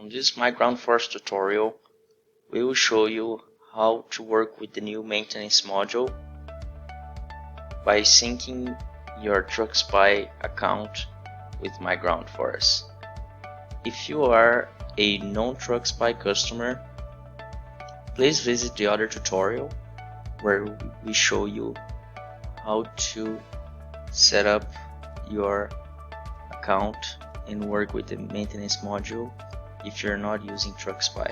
On this My Ground Force tutorial, we will show you how to work with the new maintenance module by syncing your TruckSpy account with My Ground Force. If you are a non-TruckSpy customer, please visit the other tutorial where we show you how to set up your account and work with the maintenance module if you're not using TruckSpy.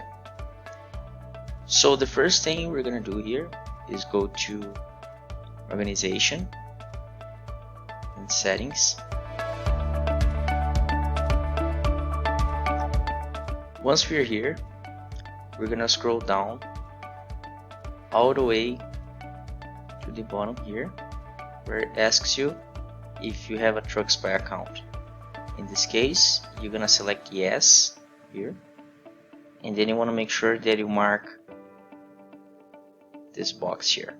So the first thing we're going to do here is go to Organization and Settings. Once we're here, we're going to scroll down all the way to the bottom here where it asks you if you have a TruckSpy account. In this case, you're going to select yes here, and then you want to make sure that you mark this box here.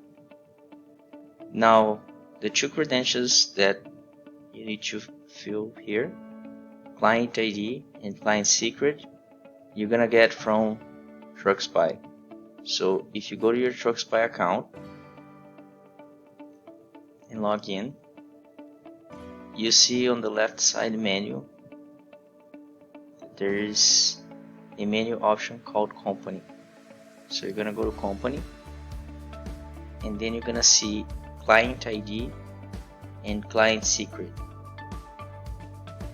Now, the two credentials that you need to fill here, client ID and client secret, you're gonna get from TruckSpy. So if you go to your TruckSpy account and log in, you see on the left side menu there is a menu option called Company. So you're gonna go to Company, and then you're gonna see client ID and client secret.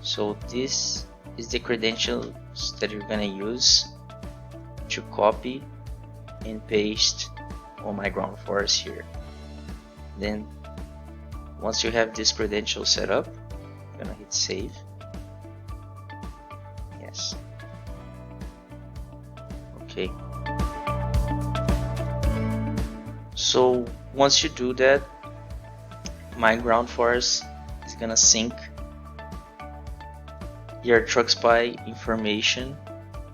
So this is the credentials that you're gonna use to copy and paste on My Ground Force here. Then once you have this credential set up, you're gonna hit save. Yes. Okay. So once you do that, My Ground Force is gonna sync your TruckSpy information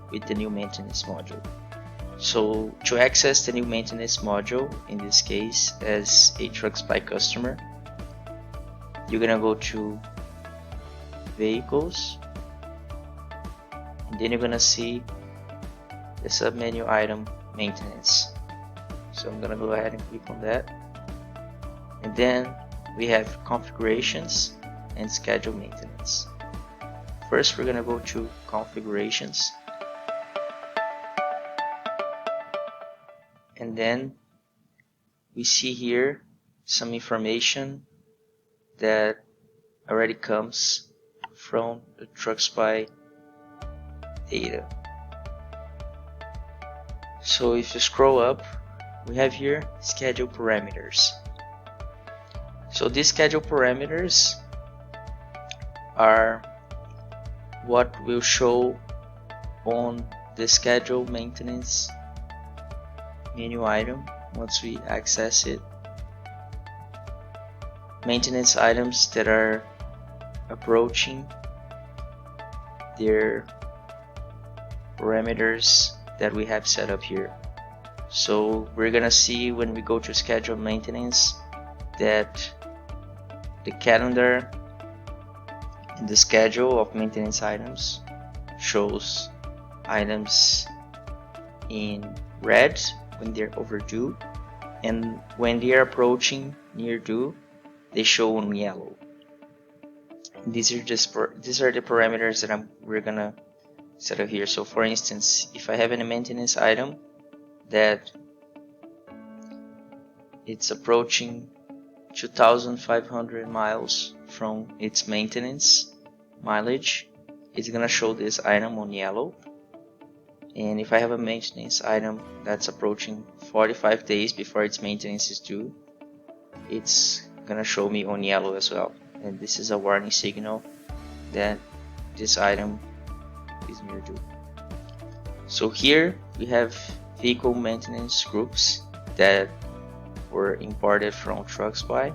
with the new maintenance module. So to access the new maintenance module, in this case as a TruckSpy customer, you're gonna go to Vehicles, and then you're gonna see the submenu item Maintenance. So I'm gonna go ahead and click on that, and then we have Configurations and Schedule Maintenance. First, we're gonna go to Configurations, and then we see here some information that already comes from the TruckSpy data. So if you scroll up, we have here schedule parameters. So these schedule parameters are what will show on the schedule maintenance menu item once we access it. Maintenance items that are approaching their parameters that we have set up here. So we're gonna see when we go to schedule maintenance that the calendar in the schedule of maintenance items shows items in red when they're overdue, and when they are approaching near due, they show in yellow. These are the parameters that we're gonna set up here. So for instance, if I have a maintenance item that it's approaching 2,500 miles from its maintenance mileage, it's gonna show this item on yellow. And if I have a maintenance item that's approaching 45 days before its maintenance is due, it's gonna show me on yellow as well. And this is a warning signal that this item is near due. So here we have vehicle maintenance groups that were imported from TruckSpy,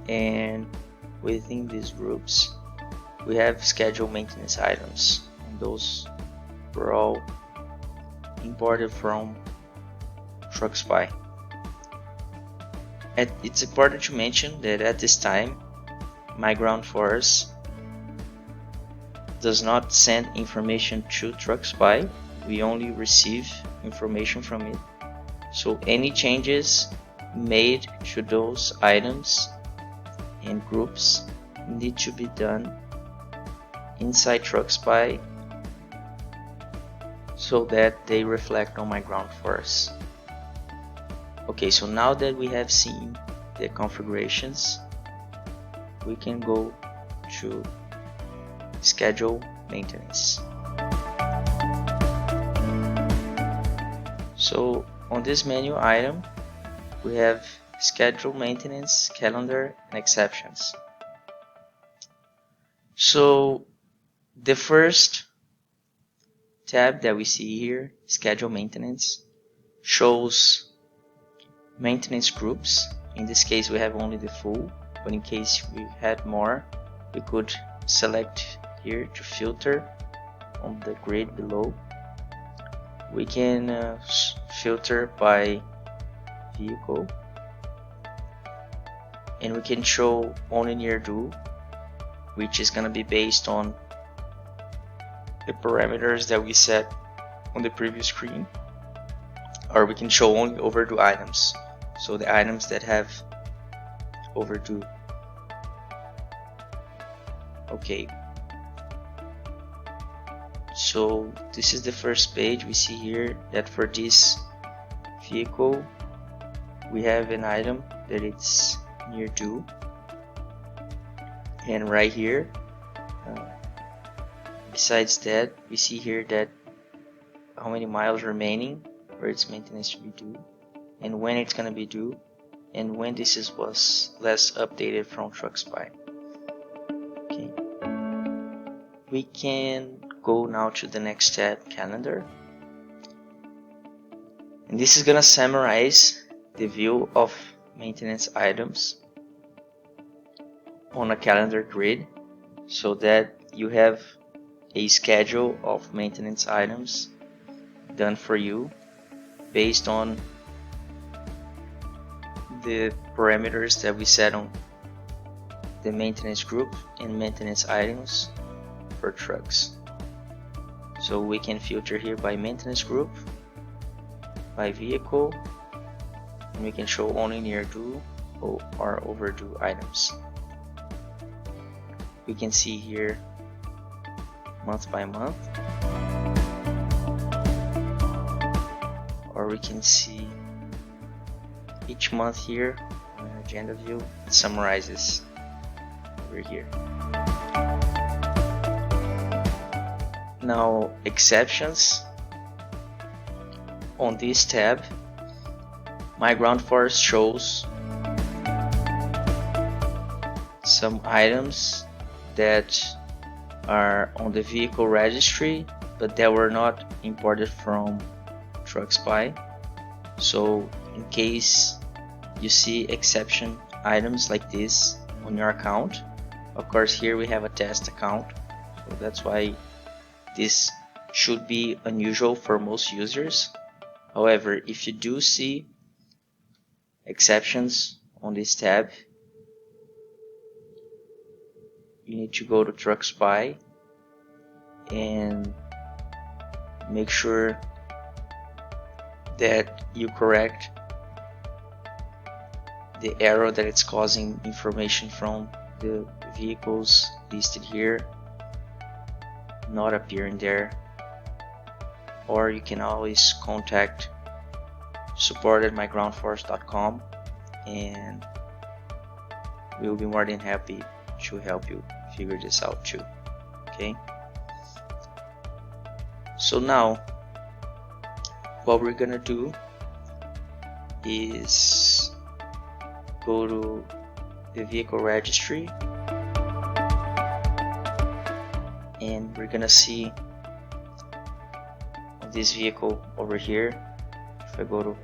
and within these groups we have scheduled maintenance items, and those were all imported from TruckSpy. It's important to mention that at this time My Ground Force does not send information to TruckSpy. We only receive information from it. So any changes made to those items and groups need to be done inside TruckSpy so that they reflect on my ground force. Okay, so now that we have seen the configurations, we can go to schedule maintenance. So on this menu item, we have schedule maintenance, calendar, and exceptions. So the first tab that we see here, schedule maintenance, shows maintenance groups. In this case we have only the full, but in case we had more, we could select here to filter on the grid below. We can filter by vehicle, and we can show only near due, which is going to be based on the parameters that we set on the previous screen, or we can show only overdue items, so the items that have overdue. Okay, so this is the first page. We see here that for this vehicle we have an item that it's near due, and right here besides that we see here that how many miles remaining for its maintenance to be due, and when it's gonna be due, and when this was last updated from TruckSpy. Okay, we can go now to the next tab, calendar, and this is gonna summarize the view of maintenance items on a calendar grid, so that you have a schedule of maintenance items done for you based on the parameters that we set on the maintenance group and maintenance items for trucks. So we can filter here by maintenance group, by vehicle, and we can show only near due or overdue items. We can see here month by month, or we can see each month here on an agenda view. It summarizes over here. Now exceptions. On this tab, my ground force shows some items that are on the vehicle registry but that were not imported from TruckSpy. So in case you see exception items like this on your account, of course here we have a test account, so that's why this should be unusual for most users. However, if you do see exceptions on this tab, you need to go to TruckSpy and make sure that you correct the error that it's causing information from the vehicles listed here not appearing there, or you can always contact support@mygroundforce.com and we will be more than happy to help you figure this out too. Okay, so now what we're gonna do is go to the vehicle registry, and we're gonna see this vehicle over here. If I go to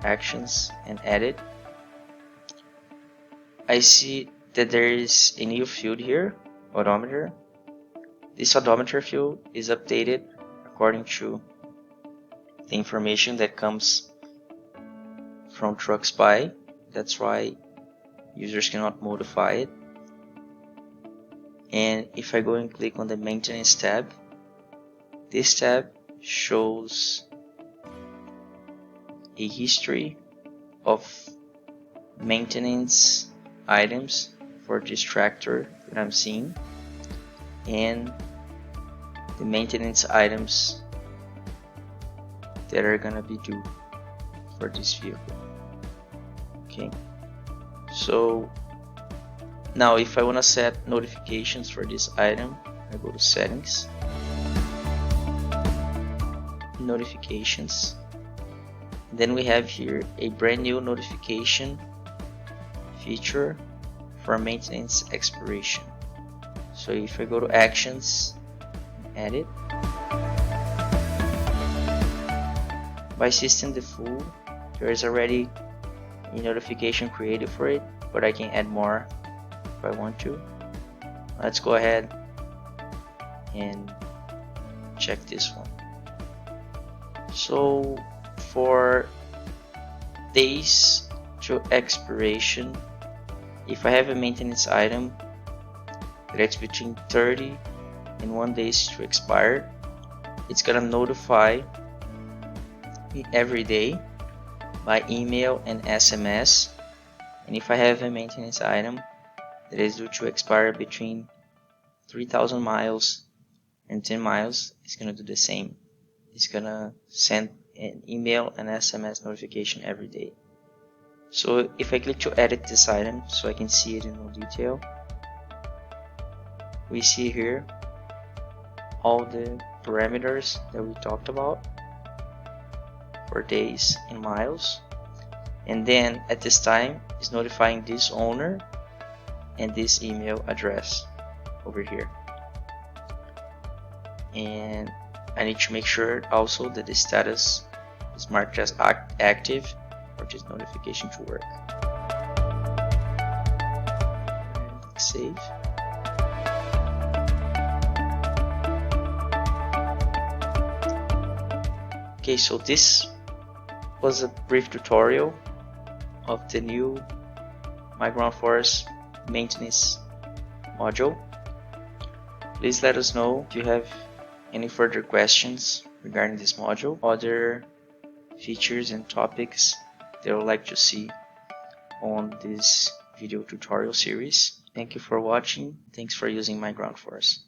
actions and edit, I see that there is a new field here, odometer. This odometer field is updated according to the information that comes from TruckSpy. That's why users cannot modify it. And if I go and click on the maintenance tab, this tab shows a history of maintenance items for this tractor that I'm seeing, and the maintenance items that are gonna be due for this vehicle. Okay, so now if I want to set notifications for this item, I go to settings, notifications, then we have here a brand new notification feature for maintenance expiration. So if I go to actions, add it. By system default, there is already a notification created for it, but I can add more if I want to. Let's go ahead and check this one. So for days to expiration, if I have a maintenance item that's between 30 and 1 days to expire, it's gonna notify me every day by email and SMS. And if I have a maintenance item that is due to expire between 3,000 miles and 10 miles, it's gonna do the same. It's gonna send an email and SMS notification every day. So if I click to edit this item so I can see it in more detail, we see here all the parameters that we talked about for days and miles, and then at this time it's notifying this owner and this email address over here. And I need to make sure also that the status is marked as active for this notification to work. And click save. Okay, so this was a brief tutorial of the new MyGroundForce maintenance module. Please let us know if you have any further questions regarding this module, other features and topics that you would like to see on this video tutorial series. Thank you for watching. Thanks for using MyGroundForce.